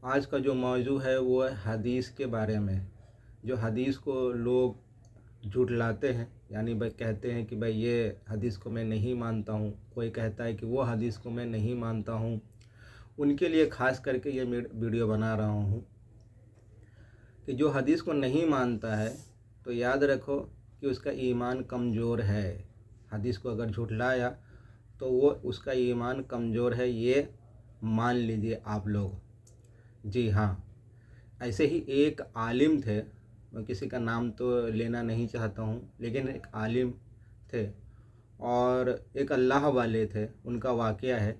آج کا جو موضوع ہے وہ ہے حدیث کے بارے میں۔ جو حدیث کو لوگ جھٹلاتے ہیں، یعنی بھائی کہتے ہیں کہ بھائی یہ حدیث کو میں نہیں مانتا ہوں، کوئی کہتا ہے کہ وہ حدیث کو میں نہیں مانتا ہوں، ان کے لیے خاص کر کے یہ ویڈیو بنا رہا ہوں کہ جو حدیث کو نہیں مانتا ہے تو یاد رکھو کہ اس کا ایمان کمزور ہے۔ حدیث کو اگر جھٹلایا تو وہ اس کا ایمان کمزور ہے، یہ مان لیجئے آپ لوگ۔ جی ہاں، ایسے ہی ایک عالم تھے، میں کسی کا نام تو لینا نہیں چاہتا ہوں، لیکن ایک عالم تھے اور ایک اللہ والے تھے۔ ان کا واقعہ ہے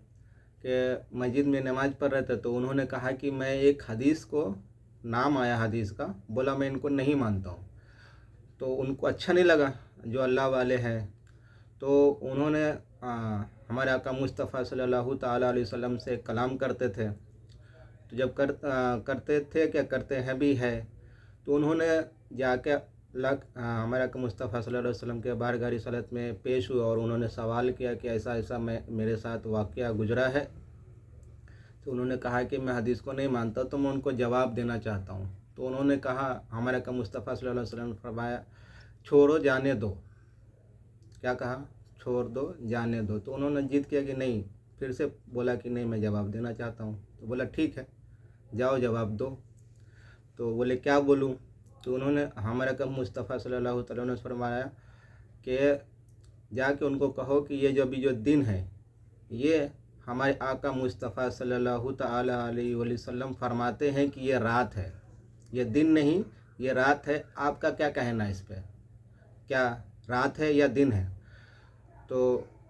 کہ مسجد میں نماز پڑھ رہے تھے تو انہوں نے کہا کہ میں ایک حدیث کو، نام آیا حدیث کا، بولا میں ان کو نہیں مانتا ہوں۔ تو ان کو اچھا نہیں لگا، جو اللہ والے ہیں، تو انہوں نے ہمارے آقا مصطفیٰ صلی اللہ تعالیٰ علیہ وسلم سے کلام کرتے تھے۔ تو جب کرتے تھے، کیا کرتے ہیں بھی ہے، تو انہوں نے جا کے ہمارے آقا مصطفیٰ صلی اللہ علیہ وسلم کے بارگاہ رسالت میں پیش ہوئے اور انہوں نے سوال کیا کہ ایسا ایسا میرے ساتھ واقعہ گزرا ہے۔ تو انہوں نے کہا کہ میں حدیث کو نہیں مانتا، تو میں ان کو جواب دینا چاہتا ہوں۔ تو انہوں نے کہا، ہمارے آقا مصطفیٰ صلی اللہ علیہ وسلم نے فرمایا، چھوڑو جانے دو۔ کیا کہا؟ چھوڑ دو جانے دو۔ تو انہوں نے ضد کیا کہ نہیں، پھر سے بولا کہ نہیں میں جواب دینا چاہتا ہوں۔ تو بولا ٹھیک ہے، جاؤ جواب دو۔ تو بولے کیا بولوں؟ تو انہوں نے ہمارے آقا مصطفیٰ صلی اللہ تعالیٰ نے فرمایا کہ جا کے ان کو کہو کہ یہ جو دن ہے، یہ ہمارے آقا مصطفیٰ صلی اللہ تعالیٰ علیہ وسلم فرماتے ہیں کہ یہ رات ہے، یہ دن نہیں، یہ رات ہے۔ آپ کا کیا کہنا ہے اس پہ؟ کیا رات ہے یا دن ہے؟ تو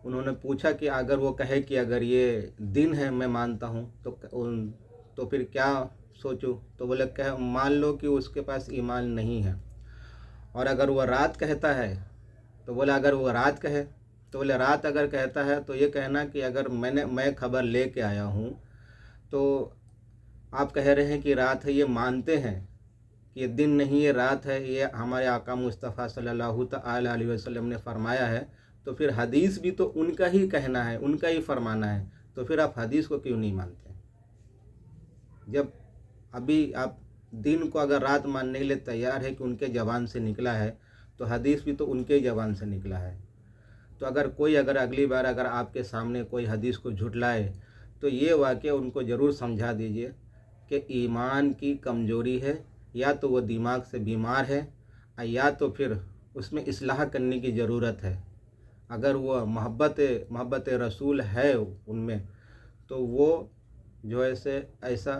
انہوں نے پوچھا کہ اگر وہ کہے کہ اگر یہ دن ہے میں مانتا ہوں تو پھر کیا سوچوں؟ تو بولے کہ مان لو کہ اس کے پاس ایمان نہیں ہے۔ اور اگر وہ رات کہتا ہے تو بولے اگر وہ رات کہے تو بولے رات اگر کہتا ہے تو یہ کہنا کہ اگر میں خبر لے کے آیا ہوں تو آپ کہہ رہے ہیں کہ رات ہے، یہ مانتے ہیں کہ یہ دن نہیں یہ رات ہے، یہ ہمارے آقا مصطفیٰ صلی اللہ تعالیٰ علیہ وسلم نے فرمایا ہے، تو پھر حدیث بھی تو ان کا ہی کہنا ہے، ان کا ہی فرمانا ہے، تو پھر آپ حدیث کو کیوں نہیں مانتے؟ جب ابھی آپ دن کو اگر رات ماننے کے لیے تیار ہے کہ ان کے زبان سے نکلا ہے، تو حدیث بھی تو ان کے زبان سے نکلا ہے۔ تو اگر اگلی بار اگر آپ کے سامنے کوئی حدیث کو جھٹلائے تو یہ واقعہ ان کو ضرور سمجھا دیجئے کہ ایمان کی کمزوری ہے، یا تو وہ دماغ سے بیمار ہے، یا تو پھر اس میں اصلاح کرنے کی ضرورت ہے۔ اگر وہ محبت رسول ہے ان میں تو وہ جو ایسا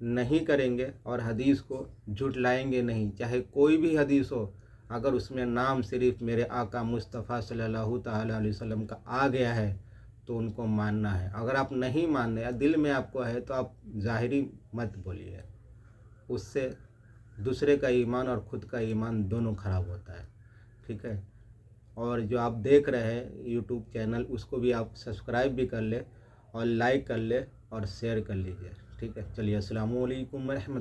نہیں کریں گے اور حدیث کو جھٹلائیں گے نہیں، چاہے کوئی بھی حدیث ہو، اگر اس میں نام صرف میرے آقا مصطفیٰ صلی اللہ تعالیٰ علیہ وسلم کا آ گیا ہے تو ان کو ماننا ہے۔ اگر آپ نہیں ماننے، دل میں آپ کو ہے، تو آپ ظاہری مت بولیے، اس سے دوسرے کا ایمان اور خود کا ایمان دونوں خراب ہوتا ہے، ٹھیک ہے؟ اور جو آپ دیکھ رہے ہیں یوٹیوب چینل، اس کو بھی آپ سبسکرائب بھی کر لیں اور لائک کر لیں اور شیئر کر لیجئے، ٹھیک ہے؟ چلیے، السلام علیکم ورحمۃ